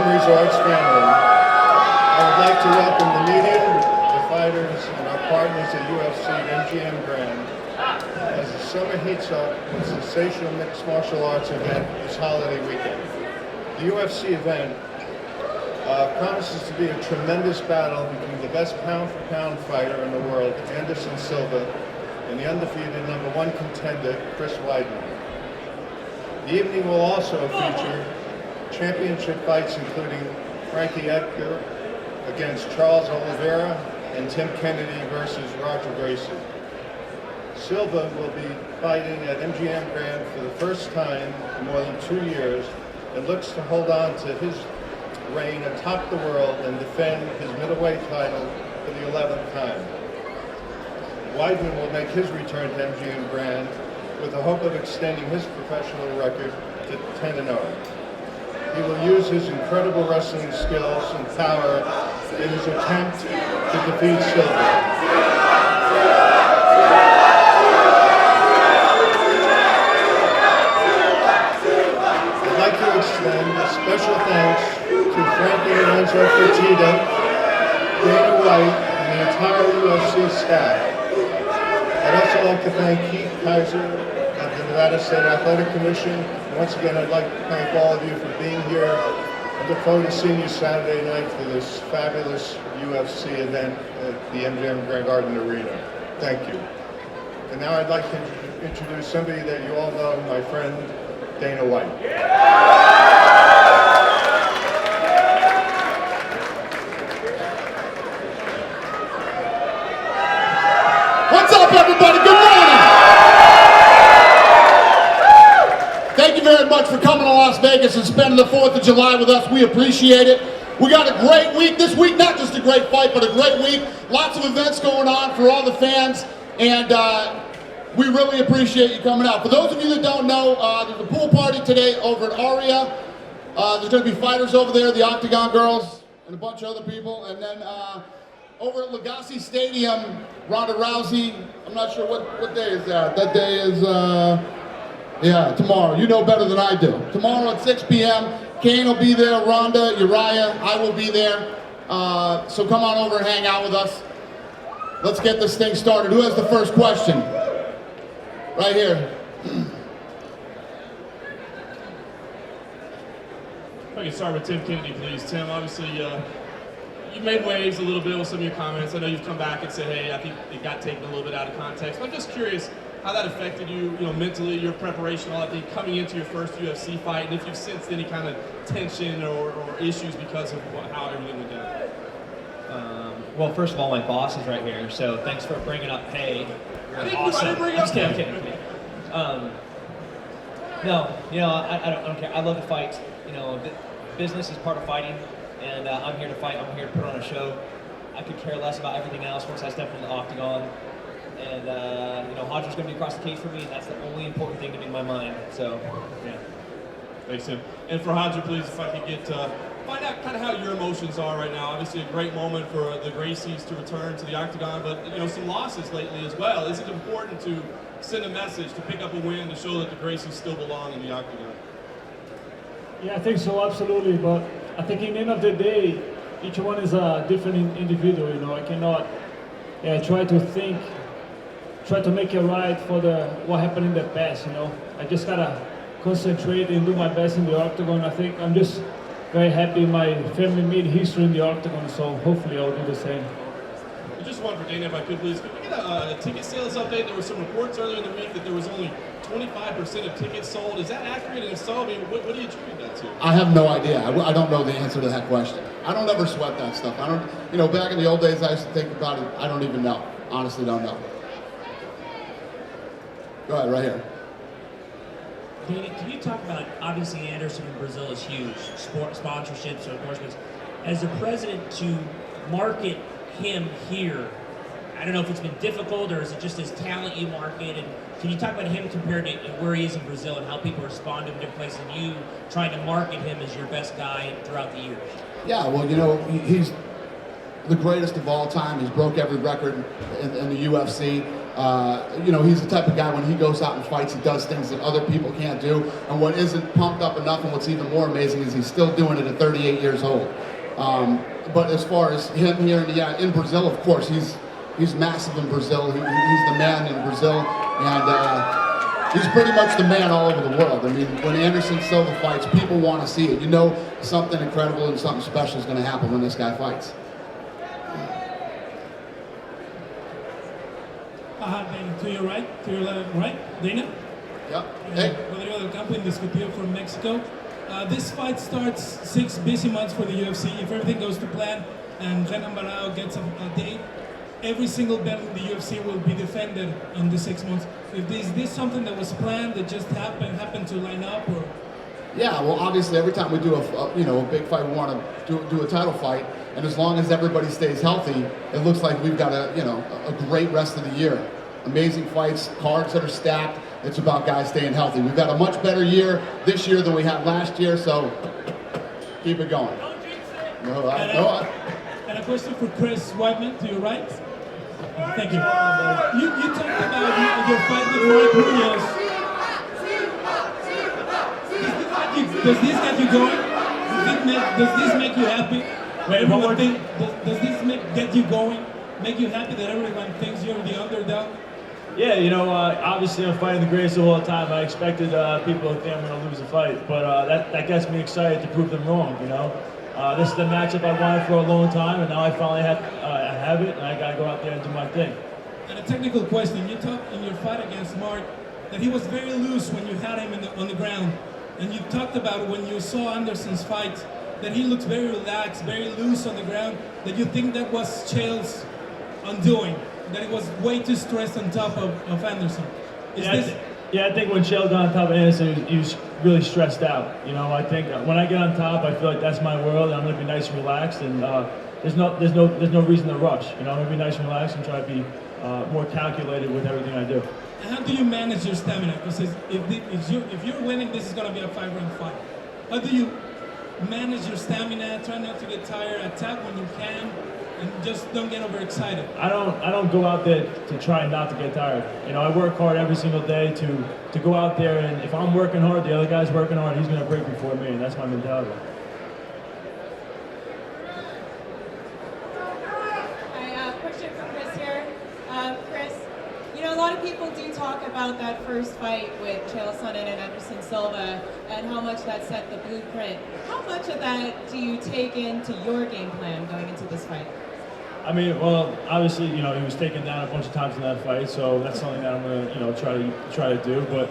Resorts family. I would like to welcome the media, the fighters, and our partners at UFC and MGM Grand as the summer heats up with a sensational mixed martial arts event this holiday weekend. The UFC event promises to be a tremendous battle between the best pound-for-pound fighter in the world, Anderson Silva, and the undefeated #1 contender, Chris Weidman. The evening will also feature championship fights including Frankie Edgar against Charles Oliveira and Tim Kennedy versus Roger Gracie. Silva will be fighting at MGM Grand for the first time in more than 2 years and looks to hold on to his reign atop the world and defend his middleweight title for the 11th time. Weidman will make his return to MGM Grand with the hope of extending his professional record to 10-0. He will use his incredible wrestling skills and power in his attempt to defeat Silva. I'd like to extend a special thanks to Frankie and Enzo Fertitta, Dana White, and the entire UFC staff. I'd also like to thank Keith Kaiser of the Nevada State Athletic Commission. And once again, I'd like to thank all of you for being here. I look forward to seeing you Saturday night for this fabulous UFC event at the MGM Grand Garden Arena. Thank you. And now I'd like to introduce somebody that you all know, my friend Dana White. What's up, everybody? Good morning. Thank you very much for coming to Las Vegas and spending the 4th of July with us. We appreciate it. We got a great week this week, not just a great fight, but a great week. Lots of events going on for all the fans, and we really appreciate you coming out. For those of you that don't know, there's a pool party today over at Aria. There's going to be fighters over there, the Octagon girls, and a bunch of other people. And then over at Legacy Stadium, Ronda Rousey, I'm not sure what day is that. That day is, tomorrow. You know better than I do. Tomorrow at 6 p.m., Kane will be there, Ronda, Uriah, I will be there. So come on over and hang out with us. Let's get this thing started. Who has the first question? Right here. If I can start with Tim Kennedy, please. Tim, obviously, you've made waves a little bit with some of your comments. I know you've come back and said, hey, I think it got taken a little bit out of context. But I'm just curious how that affected you, mentally, your preparation, all that thing, coming into your first UFC fight, and if you've sensed any kind of tension or issues because of how everything went down. Well, first of all, my boss is right here, so thanks for bringing up pay. I didn't bring up I'm kidding. No, I don't care. I love to fight. Business is part of fighting, and I'm here to fight. I'm here to put on a show. I could care less about everything else once I step into the octagon. And, Hodger's going to be across the cage for me, and that's the only important thing to me in my mind. So, yeah. Thanks, Tim. And for Hodger, please, if I could get find out kind of how your emotions are right now. Obviously, a great moment for the Gracies to return to the octagon, but some losses lately as well. Is it important to send a message to pick up a win to show that the Gracies still belong in the octagon? Yeah, I think so, absolutely. But I think in the end of the day, each one is a different individual. I cannot try to make it right for what happened in the past. I just gotta concentrate and do my best in the octagon. I think I'm just very happy my family made history in the octagon, so hopefully I'll do the same. Just one for Dana, if I could, please. Could we get a ticket sales update? There were some reports earlier in the week that there was only 25% of tickets sold. Is that accurate? And if so, what do you attribute that to? I have no idea. I don't know the answer to that question. I don't ever sweat that stuff. I don't, back in the old days I used to think about it. I don't even know. Honestly, don't know. Go ahead, right here. Dana, can you talk about, obviously Anderson in Brazil is huge, sponsorships, endorsements. As a president, to market him here, I don't know if it's been difficult or is it just his talent you market, and can you talk about him compared to where he is in Brazil and how people respond to him in different places, and you trying to market him as your best guy throughout the years? Yeah, well, he's the greatest of all time. He's broke every record in the UFC. You know, he's the type of guy when he goes out and fights, he does things that other people can't do. And what isn't pumped up enough, and what's even more amazing, is he's still doing it at 38 years old. But as far as him here in Brazil, of course, he's massive in Brazil. He's the man in Brazil, and he's pretty much the man all over the world. I mean, when Anderson Silva fights, people want to see it. You know, something incredible and something special is going to happen when this guy fights. Dana, to your right, right, Dana? Yep. Hey. Rodrigo del Campo, Indiscutible from Mexico. This fight starts 6 busy months for the UFC. If everything goes to plan and Renan Barao gets a date, every single belt in the UFC will be defended in the 6 months. Is this something that was planned, that just happened to line up, or? Yeah, well, obviously, every time we do a big fight, we want to do a title fight, and as long as everybody stays healthy, it looks like we've got a great rest of the year. Amazing fights, cards that are stacked. It's about guys staying healthy. We've got a much better year this year than we had last year, so keep it going. And a question for Chris Weidman, to your right. Thank you. You talked about your fight with Mark Munoz. Does this get you going? Does this make you happy? Wait, one more thing. Does this get you going? Make you happy that everyone thinks you're the underdog? Yeah, you know, obviously I'm fighting the greatest of all time. I expected people to think I'm going to lose the fight, but that gets me excited to prove them wrong, you know. This is the matchup I wanted for a long time, and now I finally have it, and I got to go out there and do my thing. And a technical question. You talked in your fight against Mark that he was very loose when you had him on the ground. And you talked about when you saw Anderson's fight, that he looks very relaxed, very loose on the ground, that you think that was Chael's undoing, that he was way too stressed on top of Anderson. I think when Chael got on top of Anderson, he was really stressed out. You know, I think when I get on top, I feel like that's my world, and I'm going to be nice and relaxed, and there's no reason to rush. You know, I'm going to be nice and relaxed and try to be more calculated with everything I do. How do you manage your stamina? Because if you're winning, this is going to be a 5-round fight. How do you manage your stamina, try not to get tired, attack when you can, and just don't get overexcited? I don't go out there to try not to get tired. You know, I work hard every single day to go out there, and if I'm working hard, the other guy's working hard, he's going to break before me, and that's my mentality. Hi, question for Chris here. Chris, you know, a lot of people do talk about that first fight with Chael Sonnen and Anderson Silva and how much that set the blueprint. How much of that do you take into your game plan going into this fight? I mean, well, obviously, you know, he was taken down a bunch of times in that fight, so that's something that I'm going to, you know, try to do. But,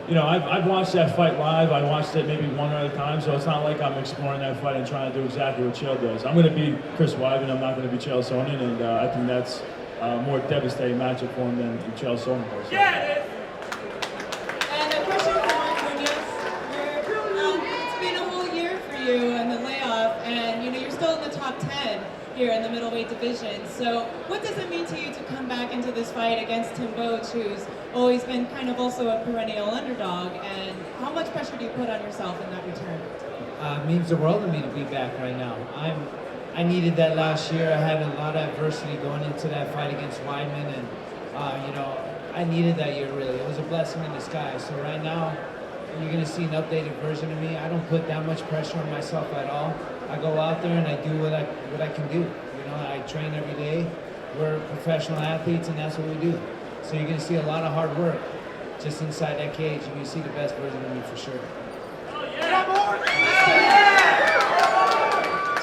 you know, I've watched that fight live. I watched it maybe one other time, so it's not like I'm exploring that fight and trying to do exactly what Chael does. I'm going to be Chris Weidman. I'm not going to be Chael Sonnen, and I think that's a more devastating matchup for him than Chael Sonnen was. So. And a question for Mark Munoz. It's been a whole year for you and the layoff, and you know you're still in the top 10 here in the middleweight division. So what does it mean to you to come back into this fight against Tim Boetsch, who's always been kind of also a perennial underdog, and how much pressure do you put on yourself in that return? It means the world to me to be back right now. I needed that last year. I had a lot of adversity going into that fight against Weidman, and you know, I needed that year really. It was a blessing in disguise. So right now, you're gonna see an updated version of me. I don't put that much pressure on myself at all. I go out there and I do what I can do. You know, I train every day. We're professional athletes, and that's what we do. So you're gonna see a lot of hard work just inside that cage. You're gonna see the best version of me for sure.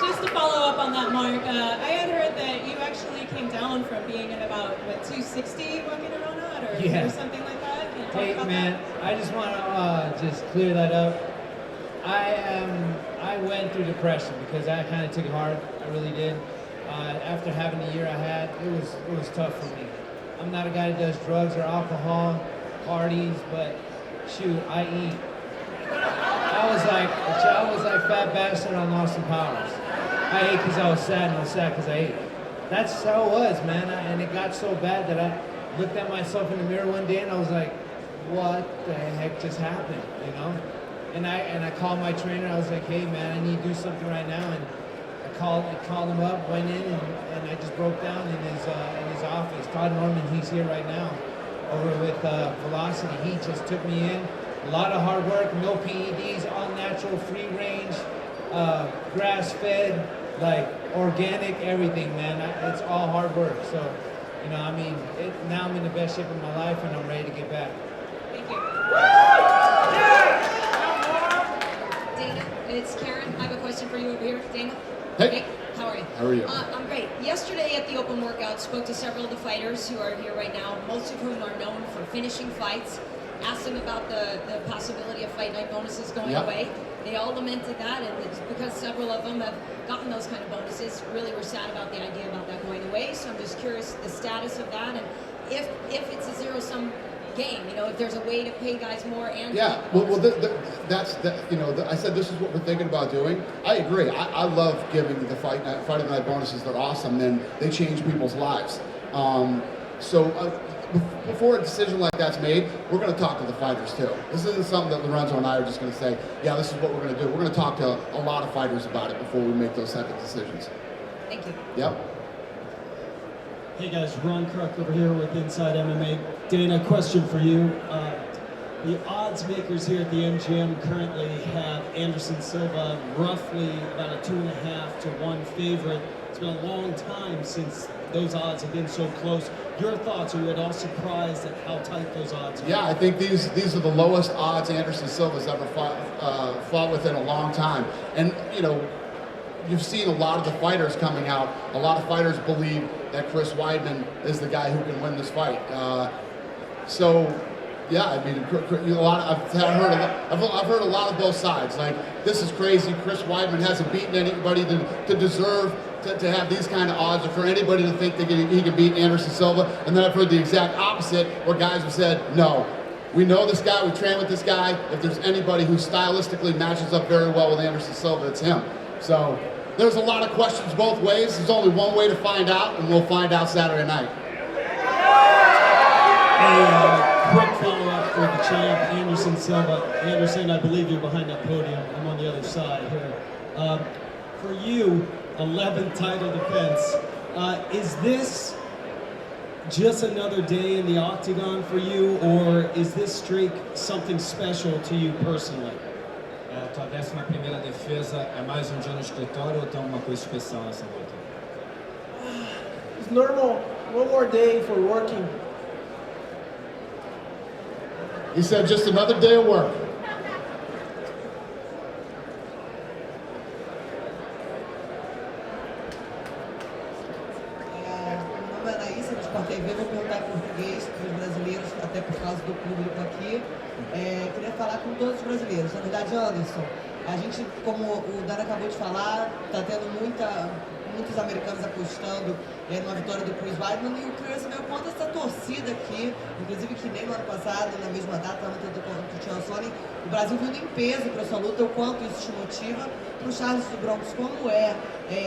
Just to follow up on that, Mark, I had heard that you actually came down from being at about, 260 walking around that, or something like that? Can you talk Hey about man, that? I just want to just clear that up. I went through depression because I kind of took it hard. I really did. After having the year I had, it was tough for me. I'm not a guy that does drugs or alcohol, parties, but shoot, I eat. I was like fat bastard on Austin Powers. I ate because I was sad, and I was sad because I ate. That's how it was, man. And it got so bad that I looked at myself in the mirror one day and I was like, what the heck just happened, you know? And I called my trainer. I was like, hey man, I need to do something right now. And I called him up, went in, and I just broke down in his office. Todd Norman, he's here right now, over with Velocity. He just took me in. A lot of hard work, no PEDs, all natural, free range, grass-fed, like organic, everything, man. It's all hard work. So, you know, I mean, now I'm in the best shape of my life, and I'm ready to get back. Thank you. Dana, it's Karen. I have a question for you over here. Dana? Hey. How are you? How are you? I'm great. Yesterday at the open workout, spoke to several of the fighters who are here right now, most of whom are known for finishing fights. Asked them about the possibility of fight night bonuses going away. They all lamented that, and it's because several of them have gotten those kind of bonuses, really were sad about the idea about that going away. So I'm just curious the status of that, and if it's a zero-sum game, you know, if there's a way to pay guys more and I said this is what we're thinking about doing. I agree. I love giving the fighting night bonuses. They're awesome, and they change people's lives. Before a decision like that's made, we're going to talk to the fighters too. This isn't something that Lorenzo and I are just going to say, yeah, this is what we're going to do. We're going to talk to a lot of fighters about it before we make those type of decisions. Thank you. Yep. Hey guys, Ron Kruk over here with Inside MMA. Dana, question for you. The odds makers here at the MGM currently have Anderson Silva roughly about a 2.5 to 1 favorite. It's been a long time since those odds have been so close. Your thoughts? Are you at all surprised at how tight those odds are? Yeah, I think these are the lowest odds Anderson Silva's ever fought with in a long time. And you know, you've seen a lot of the fighters coming out. A lot of fighters believe that Chris Weidman is the guy who can win this fight. Yeah, I mean, I've heard a lot of both sides. Like, this is crazy. Chris Weidman hasn't beaten anybody to deserve to have these kind of odds, or for anybody to think that he can beat Anderson Silva. And then I've heard the exact opposite, where guys have said, no, we know this guy, we train with this guy. If there's anybody who stylistically matches up very well with Anderson Silva, it's him. So there's a lot of questions both ways. There's only one way to find out, and we'll find out Saturday night. Quick follow-up for the champ, Anderson Silva. Anderson, I believe you're behind that podium. I'm on the other side here. For you, 11th title defense. Is this just another day in the octagon for you, or is this streak something special to you personally? Tua 11ª defesa é mais um dia no escritório ou tem alguma coisa especial nessa luta? It's normal. One more day for working. He said, just another day of work. Meu nome é Anaís, eu Sport TV, vou perguntar em português para os brasileiros, até por causa do público aqui. Queria falar com todos os brasileiros. Na verdade, Anderson, a gente, como o Dan acabou de falar, está tendo muitos americanos apostando numa vitória do Chris Weidman, e o Chris meu quanto essa torcida aqui, inclusive que nem no ano passado, na mesma data, no Tian Sony, o Brasil vindo em peso para essa luta, o quanto isso te motiva, para o Charles do Bronx, como é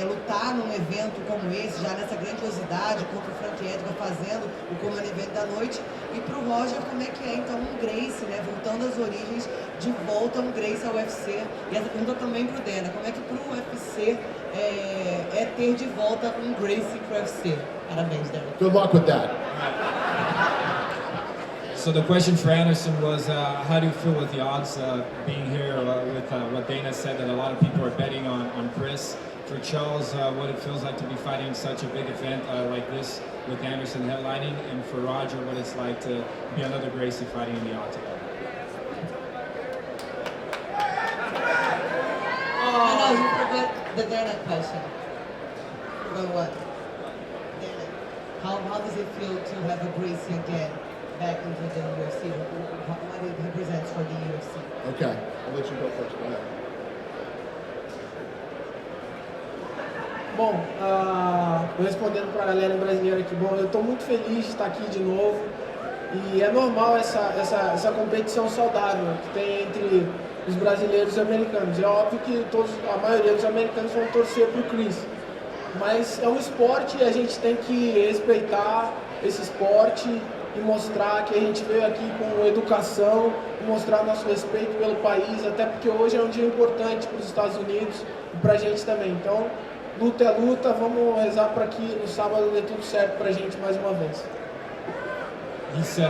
lutar num evento como esse, já nessa grandiosidade, contra o Frank Edgar fazendo o Common Event da noite, e para o Roger, como é que é então um Gracie, né, voltando às origens, de volta um Gracie ao UFC, e essa pergunta também para o Dana, como é que para o UFC é ter de volta um Gracie para o UFC? Parabéns, Dana. Good luck with that. So the question for Anderson was, how do you feel with the odds being here with what Dana said, that a lot of people are betting on Chris? For Charles, what it feels like to be fighting such a big event like this with Anderson headlining, and for Roger, what it's like to be another Gracie fighting in the octagon. No, you forgot the Dana question. About what? Dana, how does it feel to have a Gracie again back into the UFC? What it represents for the UFC? Okay, I'll let you go first. Go ahead. Bom, respondendo para a galera brasileira aqui, bom, eu estou muito feliz de estar aqui de novo, e é normal essa competição saudável que tem entre os brasileiros e os americanos. É óbvio que a maioria dos americanos vão torcer para o Chris, mas é um esporte e a gente tem que respeitar esse esporte e mostrar que a gente veio aqui com educação, e mostrar nosso respeito pelo país, até porque hoje é um dia importante para os Estados Unidos e para a gente também. Então, luta é luta, vamos rezar para que no sábado dê tudo certo pra gente mais uma vez. He said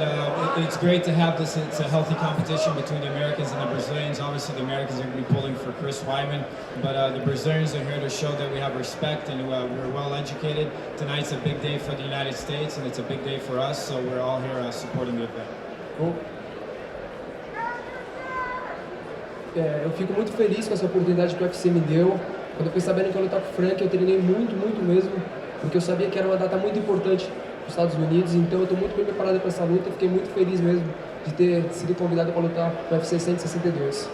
it's great to have this. It's a healthy competition between the Americans and the Brazilians. Obviously, the Americans are going to be pulling for Chris Weidman, but the Brazilians are here to show that we have respect and we're well educated. Tonight's a big day for the United States, and it's a big day for us. So we're all here supporting the event. Cool. Eu fico muito feliz com essa oportunidade que o UFC me deu. Quando eu fiquei sabendo que eu ia lutar com o Frank, eu treinei muito mesmo, porque eu sabia que era uma data muito importante para os Estados Unidos, então eu estou muito bem preparado para essa luta. Fiquei muito feliz mesmo de ter sido convidado para lutar no UFC 162.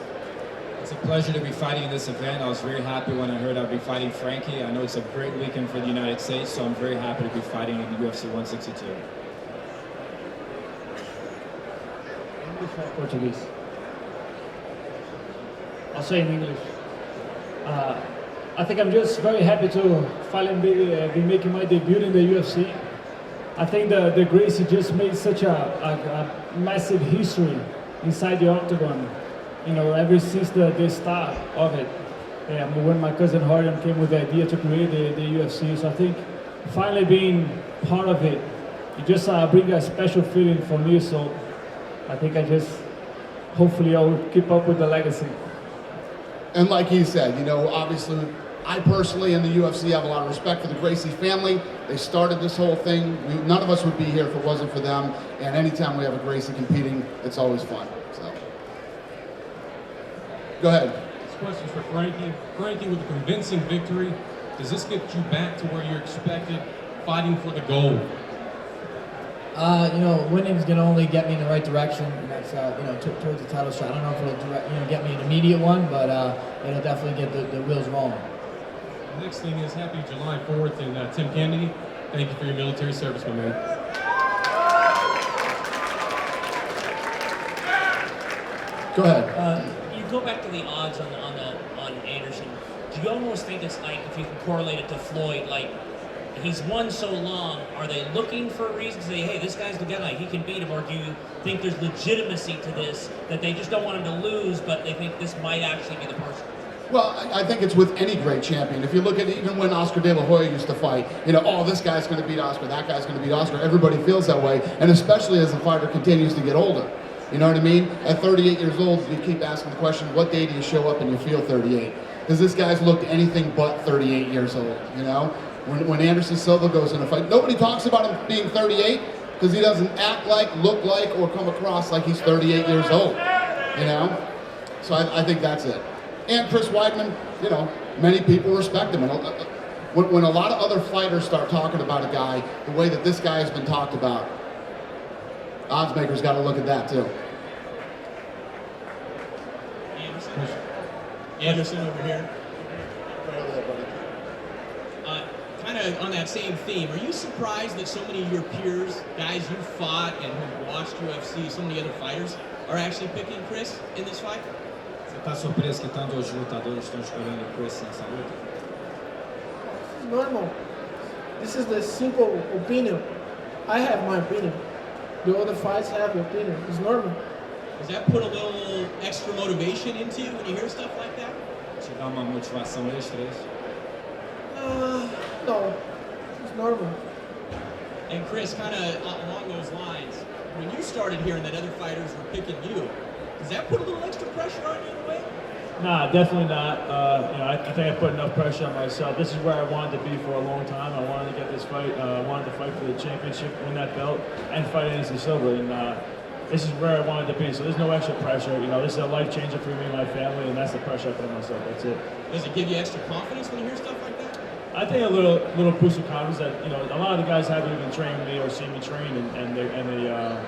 It's a pleasure to be fighting in this event. I was very happy when I heard I'd be fighting Frankie. I know it's a great weekend for the United States, so I'm very happy to be fighting in the UFC 162. English or Portuguese? I'll say in English. I think I'm just very happy to finally be making my debut in the UFC. I think the Gracie just made such a massive history inside the octagon. You know, ever since the start of it. When my cousin Harden came with the idea to create the UFC, so I think finally being part of it, it just brings a special feeling for me. So I think hopefully I'll keep up with the legacy. And like he said, you know, obviously, I personally in the UFC have a lot of respect for the Gracie family. They started this whole thing. None of us would be here if it wasn't for them. And anytime we have a Gracie competing, it's always fun. So, go ahead. This question's for Frankie. Frankie, with a convincing victory, does this get you back to where you're expected, fighting for the gold? You know, winning's gonna only get me in the right direction, and that's you know, towards the title shot. I don't know if it'll get me an immediate one, but it'll definitely get the wheels rolling. The next thing is happy July 4th, and Tim Kennedy, thank you for your military service, my man. Go ahead. You go back to the odds on Anderson. Do you almost think it's like, if you can correlate it to Floyd, like he's won so long, are they looking for a reason to say, hey, this guy's the guy, he can beat him, or do you think there's legitimacy to this, that they just don't want him to lose, but they think this might actually be the person? Well, I think it's with any great champion. If you look at even when Oscar De La Hoya used to fight, you know, oh, this guy's going to beat Oscar, that guy's going to beat Oscar. Everybody feels that way, and especially as the fighter continues to get older. You know what I mean? At 38 years old, you keep asking the question, what day do you show up and you feel 38? Because this guy's looked anything but 38 years old, you know? When Anderson Silva goes in a fight, nobody talks about him being 38 because he doesn't act like, look like, or come across like he's 38 years old, you know? So I think that's it. And Chris Weidman, you know, many people respect him. And when a lot of other fighters start talking about a guy the way that this guy has been talked about, odds makers got to look at that too. Anderson over here. Kind of on that same theme, are you surprised that so many of your peers, guys you fought and who watched UFC, so many other fighters, are actually picking Chris in this fight? Você está surpreso que tantos lutadores estão escolhendo Chris nessa luta? This is normal. This is the simple opinion. I have my opinion. The other fights have an opinion. It's normal. Does that put a little extra motivation into you when you hear stuff like that? Te dá uma motivação extra isso? No. It's normal. And Chris, kind of along those lines, when you started hearing that other fighters were picking you, does that put a little extra pressure on you in a way? Nah, definitely not. You know, I think I put enough pressure on myself. This is where I wanted to be for a long time. I wanted to get this fight. I wanted to fight for the championship, win that belt, and fight Anderson Silva. And this is where I wanted to be. So there's no extra pressure. You know, this is a life changer for me and my family, and that's the pressure I put on myself. That's it. Does it give you extra confidence when you hear stuff like that? I think a little boost of confidence that, you know, a lot of the guys haven't even trained me or seen me train, and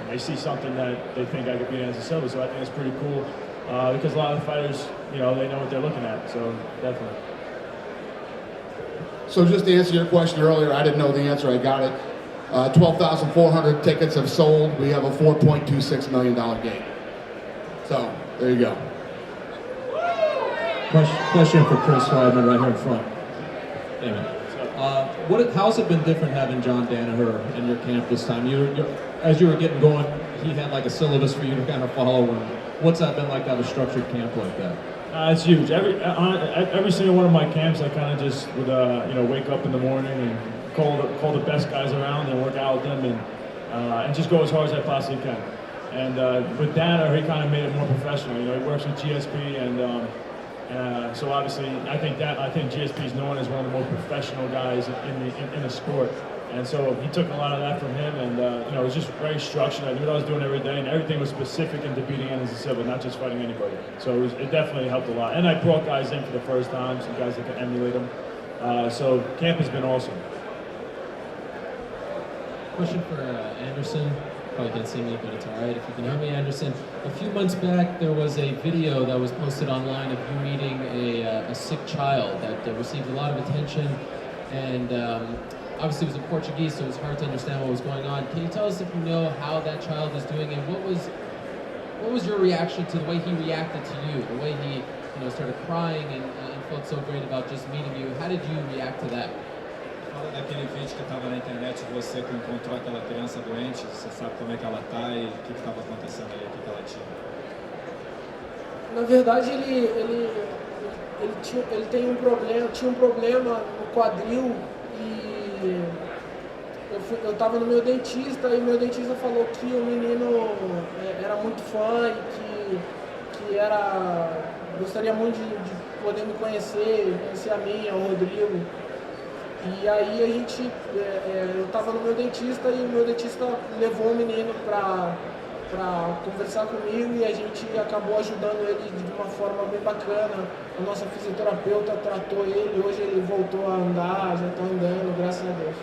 they see something that they think I could beat Anderson Silva. So I think it's pretty cool because a lot of the fighters, you know, they know what they're looking at. So definitely. So just to answer your question earlier, I didn't know the answer. I got it. 12,400 tickets have sold. We have a $4.26 million gate. So there you go. Question for Chris Weidman right here in front. How's it been different having John Danaher in your camp this time? As you were getting going, he had like a syllabus for you to kind of follow. And what's that been like to have a structured camp like that? It's huge. Every single one of my camps, I kind of just would wake up in the morning and call the best guys around and work out with them and just go as hard as I possibly can. And with that, he kind of made it more professional. You know, he works with GSP, and so obviously, I think GSP is known as one of the most professional guys in the sport. And so he took a lot of that from him, and it was just very structured. I knew what I was doing every day, and everything was specific into beating Anderson Silva, not just fighting anybody. So it definitely helped a lot. And I brought guys in for the first time, some guys that can emulate him. So camp has been awesome. Question for Anderson. Probably can't see me, but it's all right if you can hear me, Anderson. A few months back, there was a video that was posted online of you meeting a sick child that received a lot of attention, and obviously it was in Portuguese, so it was hard to understand what was going on. Can you tell us if you know how that child is doing, and what was your reaction to the way he reacted to you, the way he started crying and felt so great about just meeting you? How did you react to that? Fala daquele vídeo que estava na internet de você que encontrou aquela criança doente, você sabe como é que ela está e o que estava acontecendo ali, o que ela tinha? Na verdade, ele tinha um problema no quadril e eu estava no meu dentista e meu dentista falou que o menino era muito fã e que gostaria muito de poder me conhecer a mim, ao Rodrigo. E aí eu estava no meu dentista e o meu dentista levou o menino para conversar comigo e a gente acabou ajudando ele de uma forma bem bacana. A nossa fisioterapeuta tratou ele, hoje ele voltou a andar, já está andando, graças a Deus.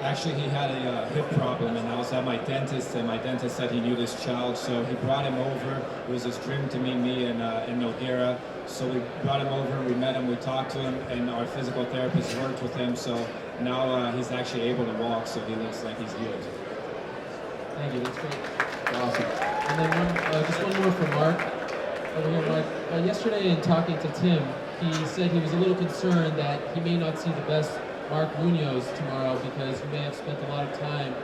Actually, he had a hip problem, and I was at my dentist, and my dentist said he knew this child, so he brought him over. It was his dream to meet me in Nogueira, so we brought him over, we met him, we talked to him, and our physical therapist worked with him, so now he's actually able to walk, so he looks like he's healed. Thank you, that's great. Awesome. And then just one more for Mark. Over here, Mark. Yesterday in talking to Tim, he said he was a little concerned that he may not see the best Mark Munoz tomorrow because you may have spent a lot of time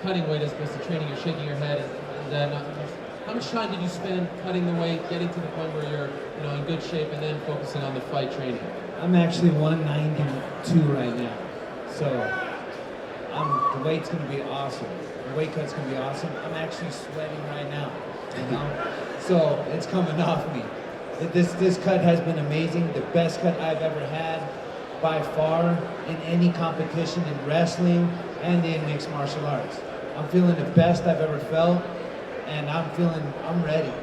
cutting weight as opposed to training. You're shaking your head. And then, how much time did you spend cutting the weight, getting to the point where you're in good shape, and then focusing on the fight training? I'm actually 192 right now, so the weight's gonna be awesome. The weight cut's gonna be awesome. I'm actually sweating right now, so it's coming off me. This cut has been amazing, the best cut I've ever had by far in any competition in wrestling and in mixed martial arts. I'm feeling the best I've ever felt, and I'm ready.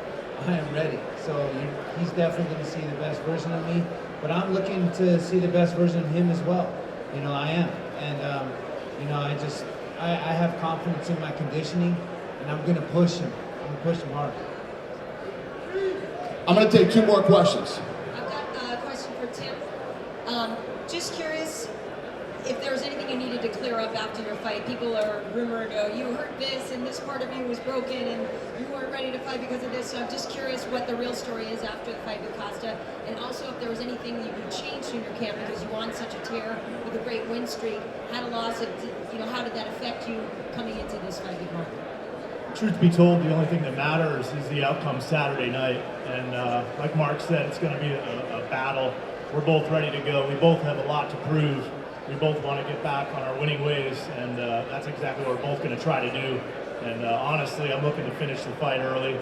I am ready. So he's definitely going to see the best version of me, but I'm looking to see the best version of him as well. I am, and I have confidence in my conditioning, and I'm going to push him. I'm going to push him hard. I'm going to take 2 more questions. I've got a question for Tim. Just curious if there was anything you needed to clear up after your fight. People are rumored, you hurt this and this part of you was broken and you weren't ready to fight because of this. So I'm just curious what the real story is after the fight with Costa, and also if there was anything that you changed in your camp because you were on such a tear with a great win streak, had a loss, how did that affect you coming into this fight with Mark? Truth be told, the only thing that matters is the outcome Saturday night. And like Mark said, it's going to be a battle. We're both ready to go. We both have a lot to prove. We both want to get back on our winning ways, and that's exactly what we're both going to try to do. And honestly, I'm looking to finish the fight early.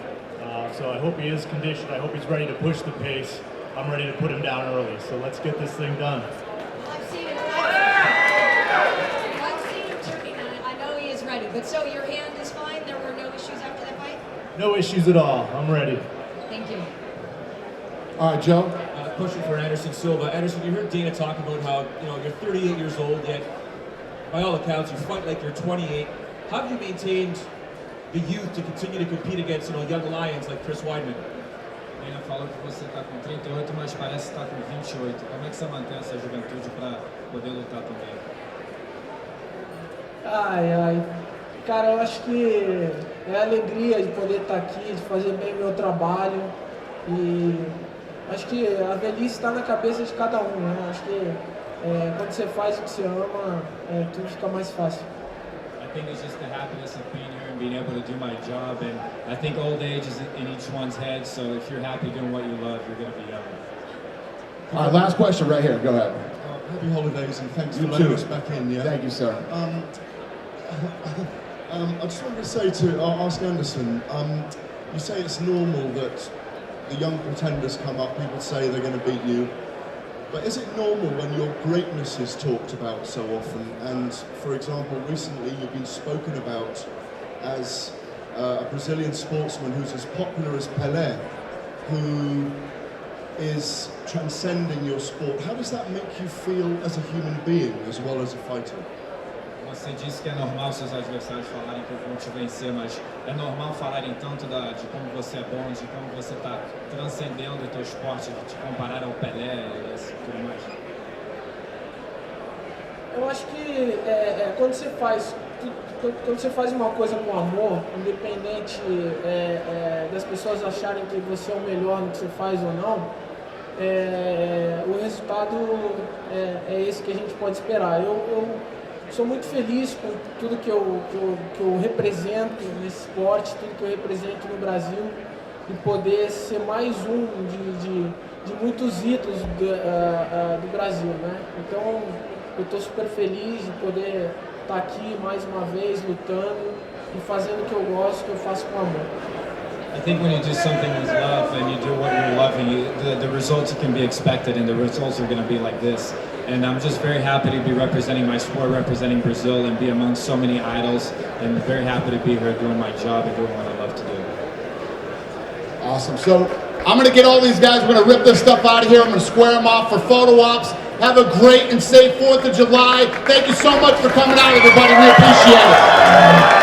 So I hope he is conditioned. I hope he's ready to push the pace. I'm ready to put him down early. So let's get this thing done. I've seen him turning on it. I know he is ready. But so your hand is fine? There were no issues after that fight? No issues at all. I'm ready. Thank you. All right, Joe. Question for Anderson Silva. Anderson, you heard Dana talk about how you're 38 years old, yet by all accounts you fight like you're 28. How have you maintained the youth to continue to compete against young lions like Chris Weidman? Dana falou que você está com 38, mas parece que está com 28. Como é que você mantém essa juventude para poder lutar também? Cara, eu acho que é a alegria de poder estar aqui, de fazer bem meu trabalho, e acho que a velhice está na cabeça de cada um, né? Acho que quando você faz o que você ama, tudo fica mais fácil. I think it's just the happiness of being here and being able to do my job. And I think old age is in each one's head, so if you're happy doing what you love, you're going to be young. All right, last question right here. Go ahead. Happy holidays and thanks You for letting too. us back in. Yeah. Thank you, sir. I just wanted to say ask Anderson. You say it's normal that the young pretenders come up. People say they're going to beat you. But is it normal when your greatness is talked about so often? And for example, recently you've been spoken about as a Brazilian sportsman who's as popular as Pelé, who is transcending your sport. How does that make you feel as a human being as well as a fighter? Você disse que é normal seus adversários falarem que vão te vencer, mas é normal falarem tanto de como você é bom, de como você está transcendendo o teu esporte, de te comparar ao Pelé e assim, tudo mais? Eu acho que quando você faz uma coisa com amor, independente das pessoas acharem que você é o melhor no que você faz ou não, o resultado é esse que a gente pode esperar. Eu sou muito feliz com tudo que eu represento nesse esporte, tudo que eu represento no Brasil, e poder ser mais um de muitos ídolos do Brasil, né? Então eu estou super feliz de poder estar aqui mais uma vez lutando e fazendo o que eu gosto, que eu faço com amor. I think when you do something with love and you do what you're loving, the results can be expected, and the results are going to be like this. And I'm just very happy to be representing my sport, representing Brazil, and be among so many idols, and very happy to be here doing my job and doing what I love to do. Awesome. So I'm going to get all these guys. We're going to rip this stuff out of here. I'm going to square them off for photo ops. Have a great and safe 4th of July. Thank you so much for coming out, everybody. We appreciate it.